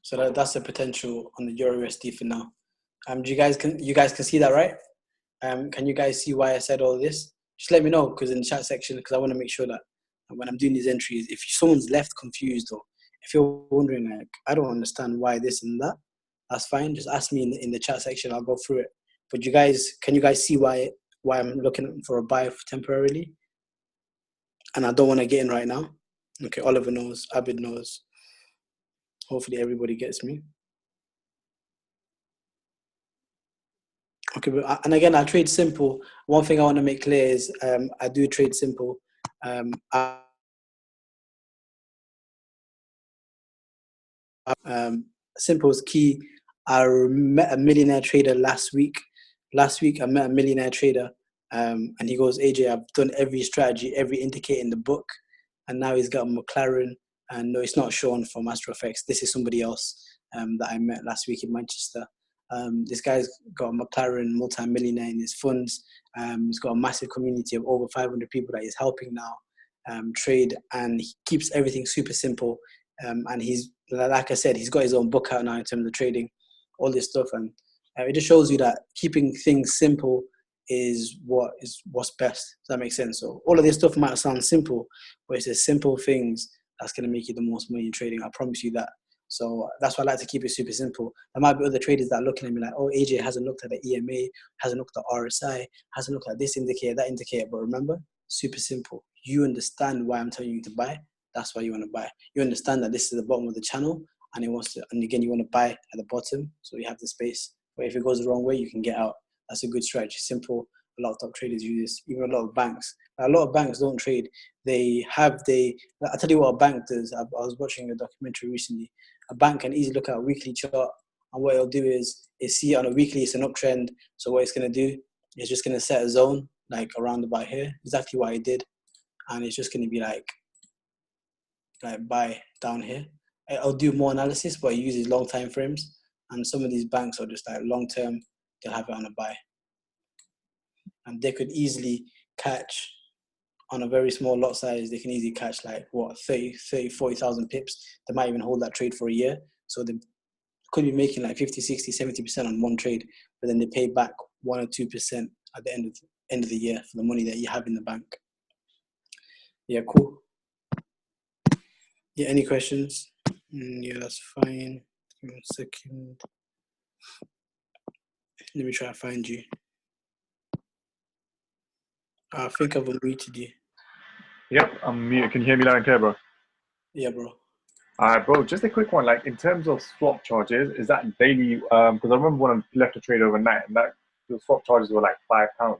So that's the potential on the Euro USD for now. You guys can see that, right? Can you guys see why I said all this? Just let me know, because in the chat section, because I want to make sure that when I'm doing these entries, if someone's left confused, or if you're wondering, like, I don't understand why this and that, that's fine. Just ask me in the chat section. I'll go through it. But can you guys see why I'm looking for a buy temporarily? And I don't want to get in right now. Okay, Oliver knows. Abid knows. Hopefully everybody gets me. Okay, and again, I trade simple. One thing I want to make clear is I do trade simple. Simple is key. I met a millionaire trader last week. Last week, I met a millionaire trader, and he goes, AJ, I've done every strategy, every indicator in the book, and now he's got a McLaren. And no, it's not Sean from AstroFX. This is somebody else that I met last week in Manchester. This guy's got a McLaren, multi-millionaire in his funds. He's got a massive community of over 500 people that he's helping now trade, and he keeps everything super simple. And he's, like I said, he's got his own book out now in terms of trading, all this stuff. And it just shows you that keeping things simple is what's best. Does that make sense? So all of this stuff might sound simple, but it's the simple things that's going to make you the most money in trading. I promise you that. So that's why I like to keep it super simple. There might be other traders that are looking at me like, oh, AJ hasn't looked at the EMA, hasn't looked at RSI, hasn't looked at this indicator, that indicator. But remember, super simple. You understand why I'm telling you to buy. That's why you want to buy. You understand that this is the bottom of the channel, and and again, you want to buy at the bottom, so you have the space. But if it goes the wrong way, you can get out. That's a good strategy. Simple. A lot of top traders use this. Even a lot of banks. A lot of banks don't trade. I'll tell you what a bank does. I was watching a documentary recently. A bank can easily look at a weekly chart, and what it'll do is see on a weekly it's an uptrend. So what it's going to do is just going to set a zone like around about here, exactly what I did, and it's just going to be like buy down here. I'll do more analysis, but it uses long time frames, and some of these banks are just like long term. They'll have it on a buy, and they could easily catch on a very small lot size. They can easily catch like 40,000 pips. They might even hold that trade for a year, so they could be making like 50, 60, 70% on one trade, but then they pay back 1 or 2% at the end of the year for the money that you have in the bank. Yeah, cool. Yeah, any questions? Yeah, that's fine. Give me 1 second. Let me try to find you. I think I've unmuted you. Yep, I'm muted. Can you hear me loud and clear, bro? Yeah, bro. Bro, just a quick one. Like, in terms of swap charges, is that daily? Because I remember when I left a trade overnight, and the swap charges were like £5.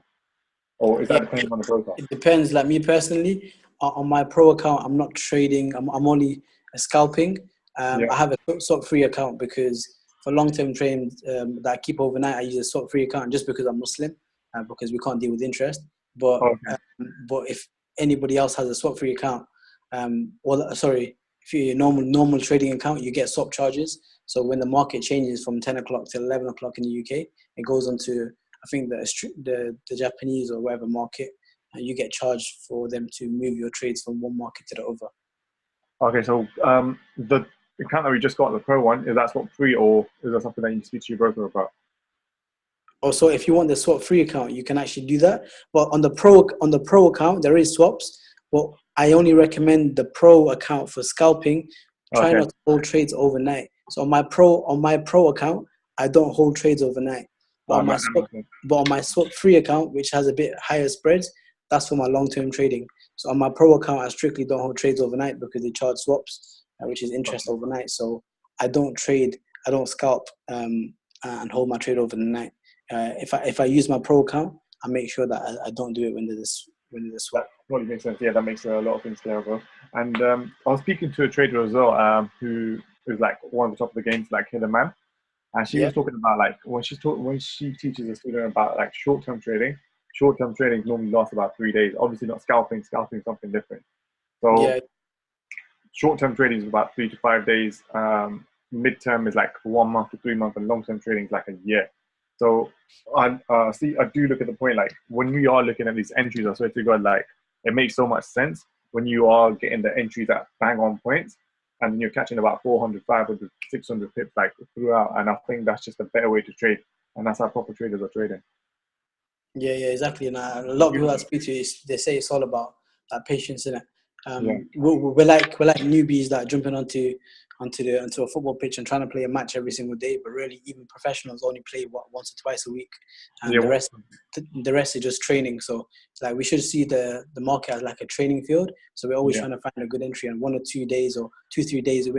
Or is that depending on the broker? It depends. Like me personally, on my pro account, I'm not trading. I'm only scalping. I have a swap free account because for long-term trading that I keep overnight, I use a swap free account just because I'm Muslim, because we can't deal with interest. But but if anybody else has a swap free account, if you're a normal trading account, you get swap charges. So when the market changes from 10 o'clock to 11 o'clock in the UK, it goes on to, I think, the Japanese or whatever market, and you get charged for them to move your trades from one market to the other. Okay, so the account that we just got, the pro one, is that swap free, or is that something that you need to speak to your broker about? Also, if you want the swap free account, you can actually do that. But on the pro account, there is swaps, but I only recommend the pro account for scalping. Try not to hold trades overnight. So on my pro account, I don't hold trades overnight. But on my swap free account, which has a bit higher spreads, that's for my long-term trading. So on my pro account, I strictly don't hold trades overnight because they charge swaps, which is interest overnight. So I don't trade, I don't scalp and hold my trade overnight. If I use my pro account, I make sure that I don't do it when there's a swap. That probably makes sense. Yeah, that makes a lot of things clear, bro. And I was speaking to a trader as well, who is like one of the top of the games, like Hidden Man. And she was talking about like when she teaches a student about like short-term trading normally lasts about 3 days. Obviously not scalping is something different. So short-term trading is about 3 to 5 days. Mid-term is like 1 month to 3 months, and long-term trading is like a year. So I do look at the point, like when we are looking at these entries, I swear to God, like it makes so much sense when you are getting the entries at bang on points. and then you're catching about 400, 500, 600 pips like throughout. And I think that's just a better way to trade, and that's how proper traders are trading. Yeah, exactly. And a lot of people I speak to, they say it's all about patience, innit? We're like newbies that are jumping onto a football pitch and trying to play a match every single day, but really even professionals only play once or twice a week, and the rest is just training. So like we should see the market as like a training field. So we're always trying to find a good entry, and 1 or 2 days or 2-3 days a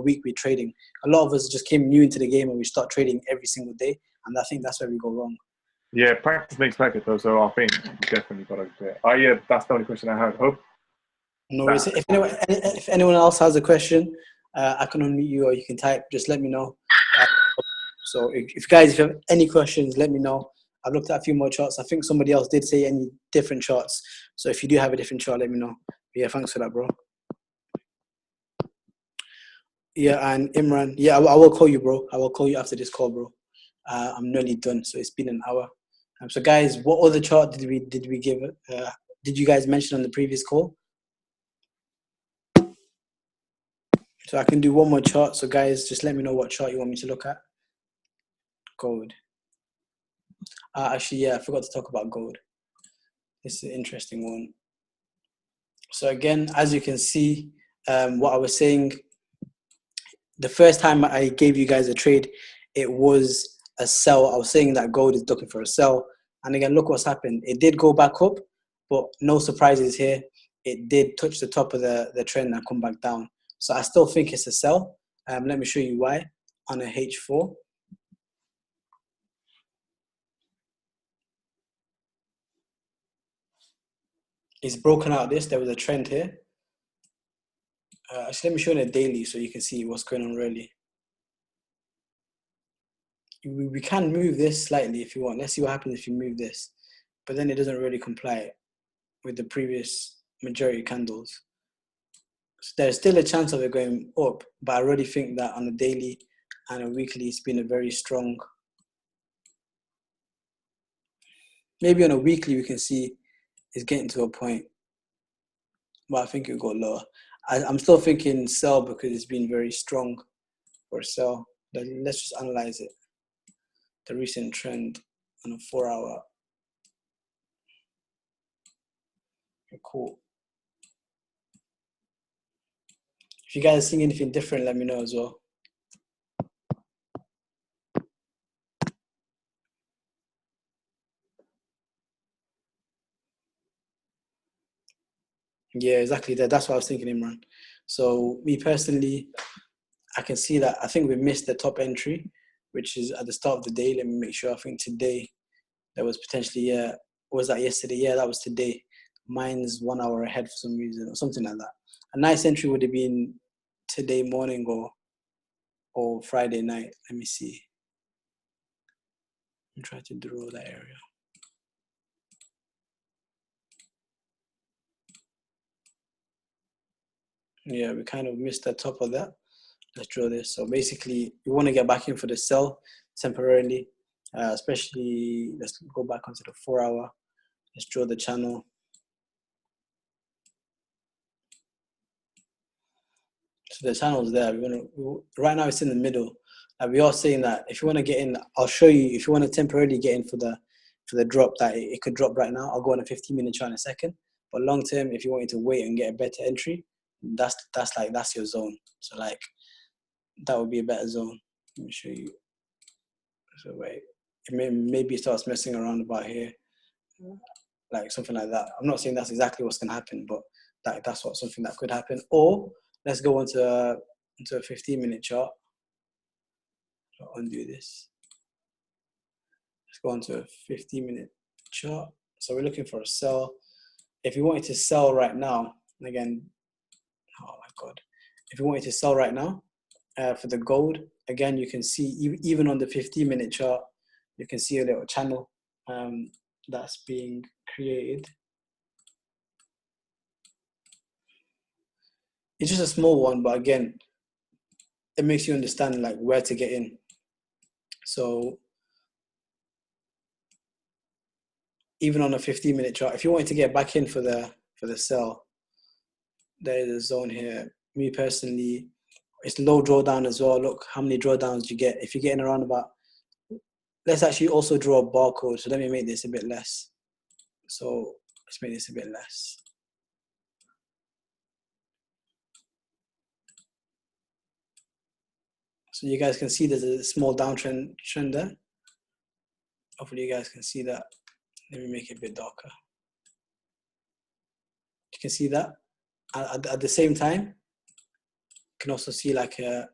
week we're trading. A lot of us just came new into the game and we start trading every single day, and I think that's where we go wrong. Yeah, practice makes perfect though, so I think you definitely got to do it. Oh yeah, that's the only question I had. Hope. No worries. If anyone else has a question, I can unmute you or you can type. Just let me know. So if you have any questions, let me know. I've looked at a few more charts. I think somebody else did say any different charts. So if you do have a different chart, let me know. But yeah, thanks for that, bro. Yeah, and Imran, yeah, I will call you, bro. I will call you after this call, bro. I'm nearly done, so it's been an hour. So guys, what other chart did we give? Did you guys mention on the previous call? So I can do one more chart. So guys, just let me know what chart you want me to look at. Gold. Actually, yeah, I forgot to talk about gold. This is an interesting one. So again, as you can see, what I was saying, the first time I gave you guys a trade, it was a sell. I was saying that gold is looking for a sell. And again, look what's happened. It did go back up, but no surprises here. It did touch the top of the trend and come back down. So I still think it's a sell. Let me show you why on a H4. It's broken out this. There was a trend here. Actually, let me show you in a daily so you can see what's going on really. We can move this slightly if you want. Let's see what happens if you move this. But then it doesn't really comply with the previous majority candles. So there's still a chance of it going up, but I already think that on a daily and a weekly, it's been a very strong. Maybe on a weekly, we can see it's getting to a point, but I think it'll go lower. I'm still thinking sell because it's been very strong for sell. Let's just analyze it. The recent trend on a 4-hour. Cool. If you guys see anything different, let me know as well. Yeah, exactly. That's what I was thinking, Imran. So me personally, I can see that I think we missed the top entry, which is at the start of the day. Let me make sure. I think today there was potentially, was that yesterday? Yeah, that was today. Mine's 1 hour ahead for some reason or something like that. A nice entry would have been today morning or Friday night. Let me see. I'm trying to draw that area. Yeah, we kind of missed the top of that. Let's draw this. So basically, we want to get back in for the sell temporarily, especially, let's go back onto the 4-hour. Let's draw the channel. So the channel is there. Right now it's in the middle. We are saying that if you want to get in, I'll show you. If you want to temporarily get in for the drop, that it could drop right now. I'll go on a 15-minute chart in a second. But long term, if you wanted to wait and get a better entry, that's your zone. So like that would be a better zone. Let me show you. So wait, maybe it starts messing around about here, like something like that. I'm not saying that's exactly what's gonna happen, but that's something that could happen. Or let's go into a 15-minute chart. I'll undo this. Let's go into a 15-minute chart. So we're looking for a sell. If you wanted to sell right now, again, oh my God. If you wanted to sell right now for the gold, again, you can see even on the 15-minute chart, you can see a little channel that's being created. It's just a small one, but again, it makes you understand like where to get in. So even on a 15-minute chart, if you wanted to get back in for the sell, there is a zone here. Me personally, it's low drawdown as well. Look how many drawdowns you get. If you're getting around about, let's actually also draw a barcode. So let me make this a bit less. So let's make this a bit less. So you guys can see there's a small downtrend there. Hopefully you guys can see that. Let me make it a bit darker. You can see that. At the same time, you can also see like a,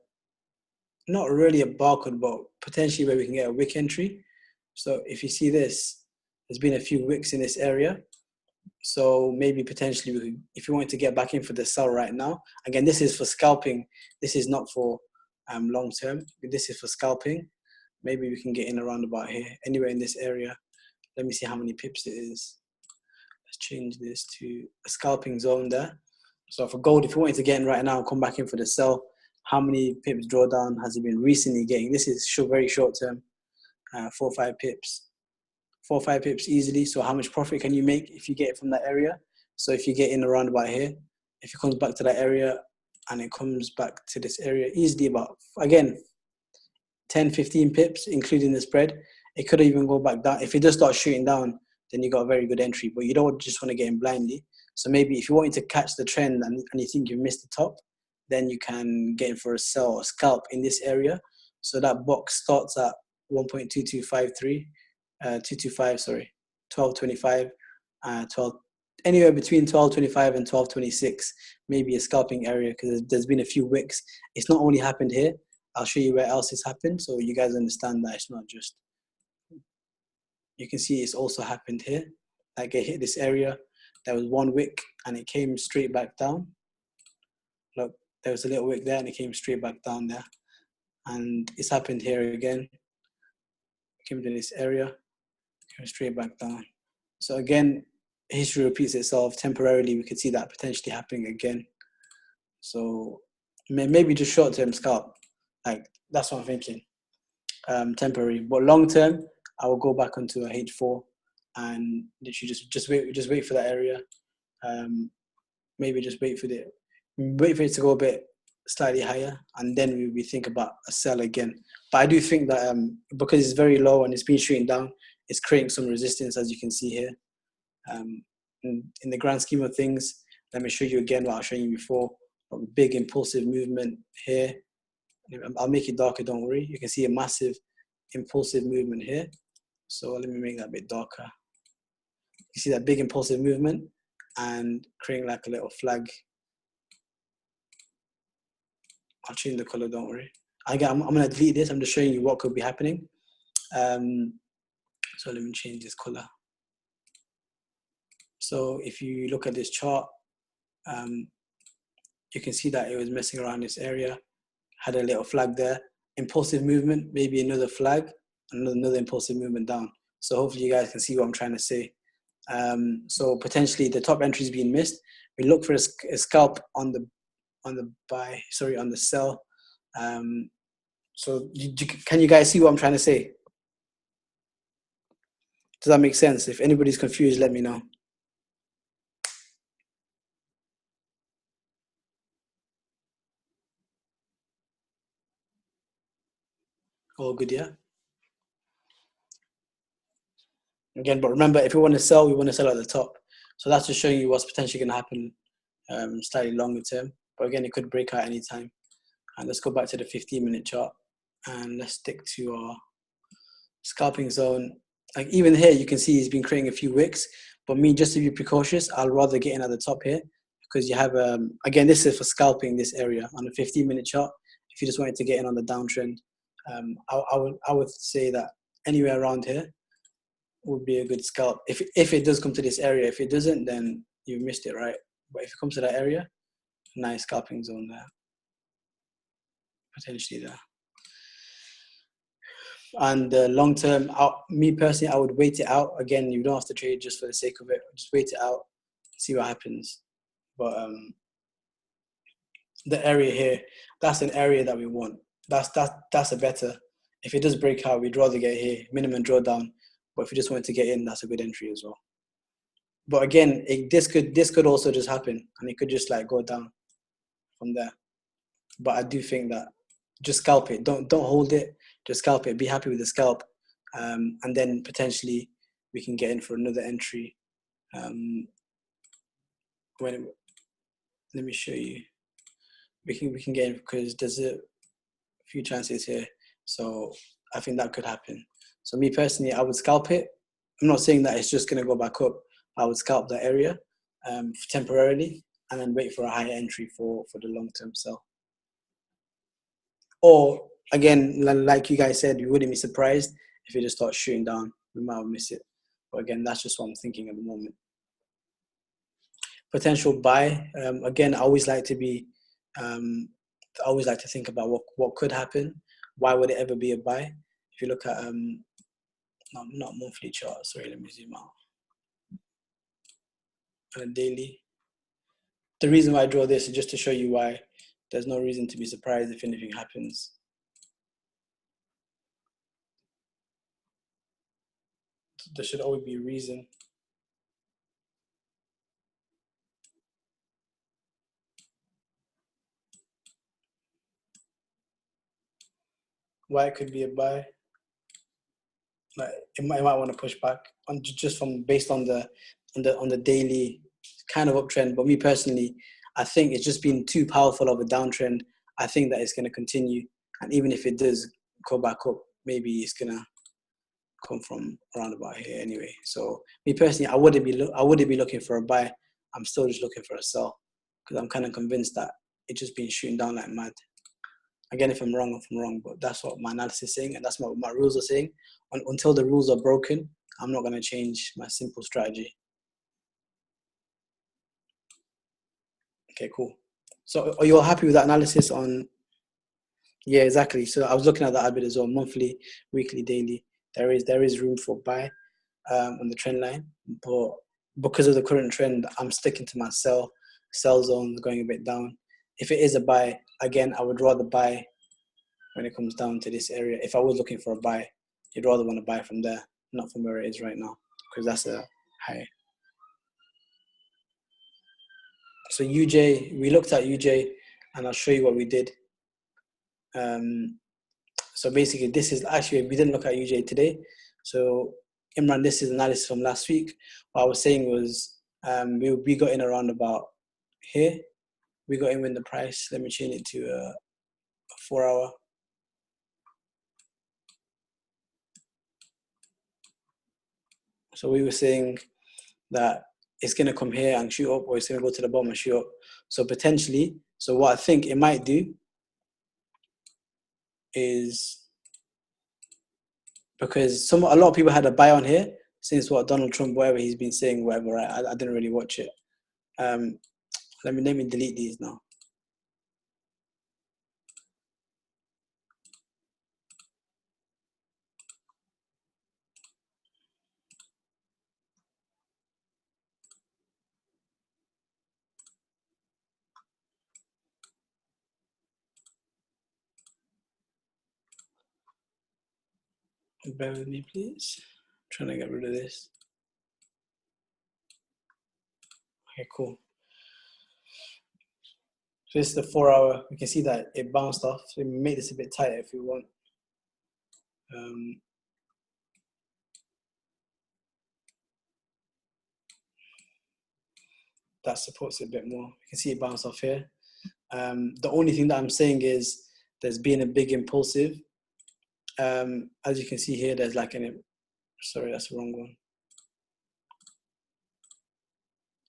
not really a barcode, but potentially where we can get a wick entry. So if you see this, there's been a few wicks in this area. So maybe potentially, if you want to get back in for the sell right now, again, this is for scalping. This is not for long term. This is for scalping. Maybe we can get in around about here, anywhere in this area. Let me see how many pips it is. Let's change this to a scalping zone there. So for gold, if you wanted to get in right now, come back in for the sell. How many pips drawdown has it been recently getting? This is very short term, 4 or 5 pips. 4 or 5 pips easily. So how much profit can you make if you get it from that area? So if you get in around about here, if it comes back to that area and it comes back to this area easily about, again, 10, 15 pips, including the spread, it could even go back down. If it does start shooting down, then you got a very good entry, but you don't just want to get in blindly. So maybe if you wanted to catch the trend and you think you missed the top, then you can get in for a sell or scalp in this area. So that box starts at 1.2253, 225, sorry, 1225, 12, anywhere between 1225 and 1226, maybe a scalping area, because there's been a few wicks. It's not only happened here. I'll show you where else it's happened, so you guys understand that it's not just. You can see it's also happened here. Like it hit this area. There was one wick and it came straight back down. Look, there was a little wick there and it came straight back down there. And it's happened here again. It came to this area, came straight back down. So again, history repeats itself. Temporarily, we could see that potentially happening again. So maybe just short-term scalp. Like that's what I'm thinking. Temporary, but long-term, I will go back onto a H4 and literally just wait for that area. Maybe just wait for it to go a bit slightly higher, and then we think about a sell again. But I do think that because it's very low and it's been shooting down, it's creating some resistance, as you can see here. In the grand scheme of things, let me show you again what I was showing you before. A big impulsive movement here. I'll make it darker, don't worry. You can see a massive impulsive movement here. So let me make that a bit darker. You see that big impulsive movement and creating like a little flag. I'll change the color, don't worry. I'm gonna delete this. I'm just showing you what could be happening. So let me change this color. So if you look at this chart, you can see that it was messing around this area, had a little flag there, impulsive movement, maybe another flag, another impulsive movement down. So hopefully you guys can see what I'm trying to say. So potentially the top entry is being missed. We look for a scalp on the sell. So can you guys see what I'm trying to say? Does that make sense? If anybody's confused, let me know. All good, yeah? Again, but remember, if we want to sell, we want to sell at the top. So that's just showing you what's potentially going to happen slightly longer term. But again, it could break out anytime. And let's go back to the 15-minute chart. And let's stick to our scalping zone. Like even here, you can see he's been creating a few wicks. But me, just to be precautious, I'll rather get in at the top here. Because you have, again, this is for scalping this area on a 15-minute chart. If you just wanted to get in on the downtrend, I would say that anywhere around here would be a good scalp. If it does come to this area. If it doesn't, then you missed it, right? But if it comes to that area, nice scalping zone there. Potentially there. And long term, me personally, I would wait it out. Again, you don't have to trade just for the sake of it. Just wait it out, see what happens. But the area here, that's an area that we want. That's a better. If it does break out, we'd rather get here, minimum drawdown. But if you just want to get in, that's a good entry as well. But again, this could also just happen, and it could just like go down from there. but I do think that just scalp it. Don't hold it. Just scalp it. Be happy with the scalp, and then potentially we can get in for another entry. When let me show you. We can get in because there's a few chances here. So I think that could happen. So me personally, I would scalp it. I'm not saying that it's just going to go back up. I would scalp that area temporarily and then wait for a higher entry for the long-term sell. Or again, like you guys said, we wouldn't be surprised if it just starts shooting down. We might miss it. But again, that's just what I'm thinking at the moment. Potential buy. Again, I always like to be, I always like to think about what could happen. Why would it ever be a buy? If you look at, not monthly chart, sorry, let me zoom out. On a daily. The reason why I draw this is just to show you why there's no reason to be surprised if anything happens. There should always be a reason. Why it could be a buy. Like it might want to push back on just from based on the daily kind of uptrend. But me personally, I think it's just been too powerful of a downtrend. I think that it's going to continue, and even if it does go back up, maybe it's gonna come from around about here anyway. So me personally, I wouldn't be looking for a buy. I'm still just looking for a sell because I'm kind of convinced that it's just been shooting down like mad. Again, if I'm wrong, but that's what my analysis is saying, and that's what my rules are saying. Until the rules are broken, I'm not going to change my simple strategy. Okay, cool. So are you all happy with that analysis on? Yeah, exactly. So I was looking at that a bit as well, monthly, weekly, daily. There is room for buy on the trend line, but because of the current trend, I'm sticking to my sell zone, going a bit down. If it is a buy, again, I would rather buy when it comes down to this area. If I was looking for a buy, you'd rather want to buy from there, not from where it is right now, because that's a high. So UJ, we looked at UJ, and I'll show you what we did. So basically, this is actually, we didn't look at UJ today. So Imran, this is analysis from last week. What I was saying was we got in around about here. We got in with the price. Let me change it to a 4 hour. So we were saying that it's going to come here and shoot up, or it's going to go to the bottom and shoot up. So potentially, so what I think it might do is, because a lot of people had a buy on here since what Donald Trump, whatever he's been saying, whatever, right? I didn't really watch it. Let me delete these now. Bear with me, please. I'm trying to get rid of this. Okay, cool. So this is the 4 hour. We can see that it bounced off. So we made this a bit tighter if you want. That supports it a bit more. You can see it bounce off here. The only thing that I'm saying is there's been a big impulsive. As you can see here, there's like sorry, that's the wrong one.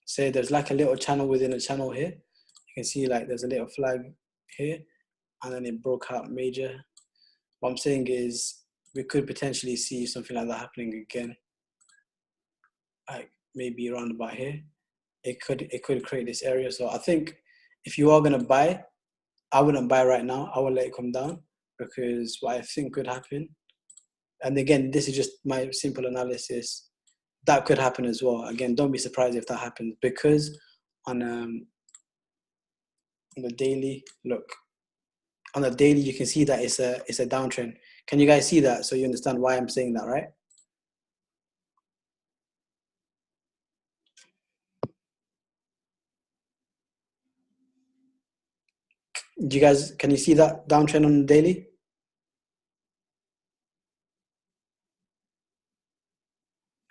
Say there's like a little channel within a channel here. You can see like there's a little flag here, and then it broke out major. What I'm saying is we could potentially see something like that happening again, like maybe around about here. It could create this area. So I think if you are gonna buy, I wouldn't buy right now. I will let it come down, because what I think could happen, and again, this is just my simple analysis, that could happen as well. Again, don't be surprised if that happens, because on the daily, look, on the daily, you can see that it's a downtrend. Can you guys see that? So you understand why I'm saying that, right? Do you guys, can you see that downtrend on the daily?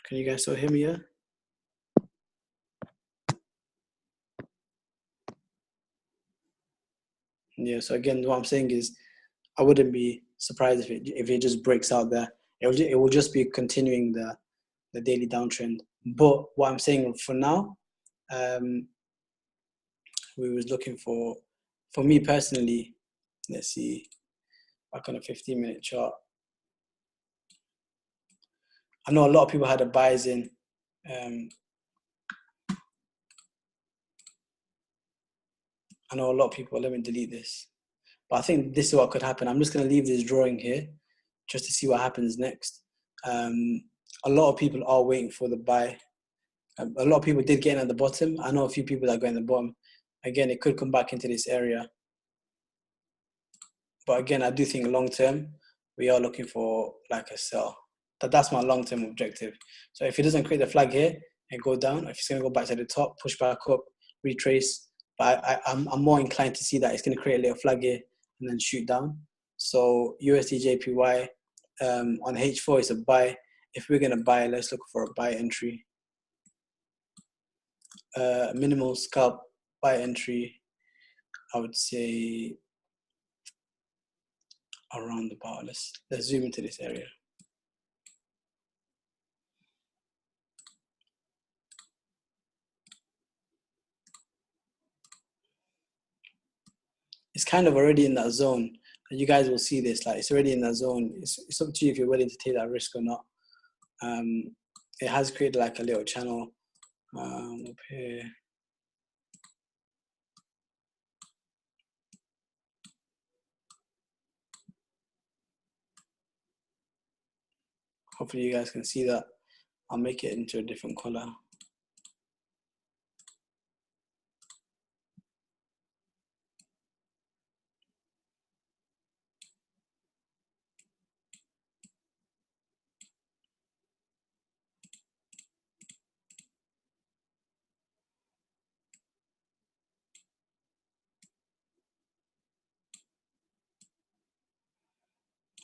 Can you guys still hear me? Yeah. Yeah. So again, what I'm saying is, I wouldn't be surprised if it just breaks out there. It will just be continuing the daily downtrend. But what I'm saying for now, we was looking for me personally. Let's see, back on a 15-minute chart. I know a lot of people had a buys in. I know a lot of people. Let me delete this. But I think this is what could happen. I'm just going to leave this drawing here just to see what happens next. A lot of people are waiting for the buy. A lot of people did get in at the bottom. I know a few people that go in the bottom. Again, it could come back into this area. But again, I do think long term, we are looking for like a sell. That's my long term objective. So if it doesn't create the flag here and go down, if it's going to go back to the top, push back up, retrace. But I'm more inclined to see that it's going to create a little flag here and then shoot down. So USD JPY on H4 is a buy. If we're going to buy, let's look for a buy entry. Minimal scalp buy entry, I would say around about, let's zoom into this area. It's kind of already in that zone. You guys will see this, like it's already in that zone. It's up to you if you're willing to take that risk or not. It has created like a little channel up here. Hopefully you guys can see that. I'll make it into a different color.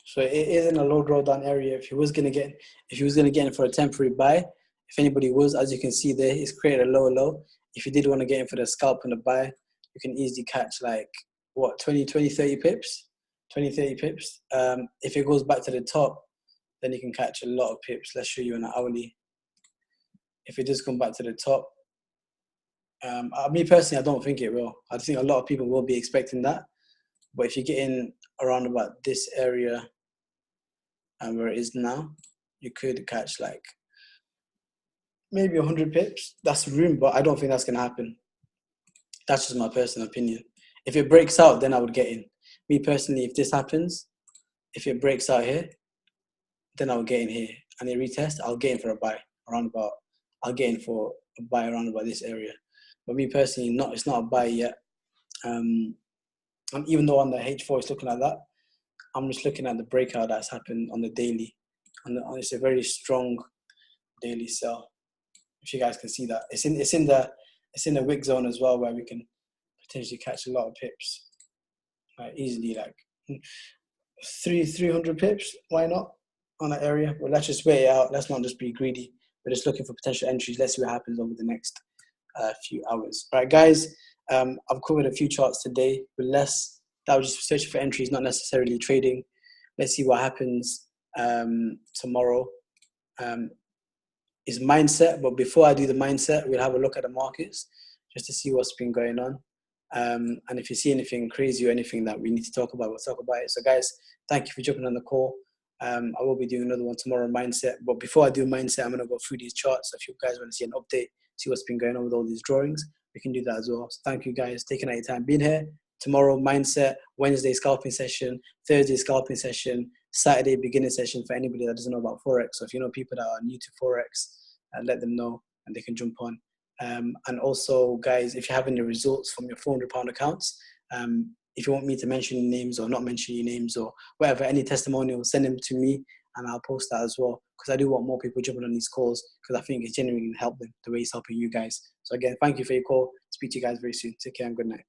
So it is in a low drawdown area. If he was gonna get in for a temporary buy, if anybody was, as you can see there, he's created a lower low. If you did want to get in for the scalp and the buy, you can easily catch like what 20, 30 pips, 20, 30 pips. If it goes back to the top, then you can catch a lot of pips. Let's show you on an hourly. If it does come back to the top, me personally, I don't think it will. I think a lot of people will be expecting that. But if you get in around about this area and where it is now, you could catch like maybe 100 pips. That's room, but I don't think that's going to happen. That's just my personal opinion. If it breaks out, then I would get in. Me personally, if this happens, if it breaks out here, then I'll get in here. And it retest, I'll get in for a buy around about, I'll get in for a buy around about this area. But me personally, it's not a buy yet. And even though on the H4 it's looking like that, I'm just looking at the breakout that's happened on the daily. And it's a very strong daily sell. If you guys can see that, it's in the wick zone as well, where we can potentially catch a lot of pips, like easily, like 300 pips. Why not on that area? But let's just wait it out. Let's not just be greedy. We're just looking for potential entries. Let's see what happens over the next few hours. All right, guys. I've covered a few charts today, but that was just searching for entries, not necessarily trading. Let's see what happens tomorrow. Is mindset, but before I do the mindset, we'll have a look at the markets just to see what's been going on. And if you see anything crazy or anything that we need to talk about, we'll talk about it. So guys, thank you for jumping on the call. I will be doing another one tomorrow, mindset. But before I do mindset, I'm going to go through these charts. So if you guys want to see an update, see what's been going on with all these drawings, we can do that as well. So thank you guys taking out your time being here. Tomorrow, mindset. Wednesday, scalping session. Thursday, scalping session. Saturday, beginning session for anybody that doesn't know about Forex. So if you know people that are new to Forex, let them know and they can jump on. And also, guys, if you have any results from your £400 accounts, if you want me to mention your names or not mention your names or whatever, any testimonials, send them to me and I'll post that as well. Because I do want more people jumping on these calls because I think it's genuinely going to help them the way it's helping you guys. So again, thank you for your call. Speak to you guys very soon. Take care and good night.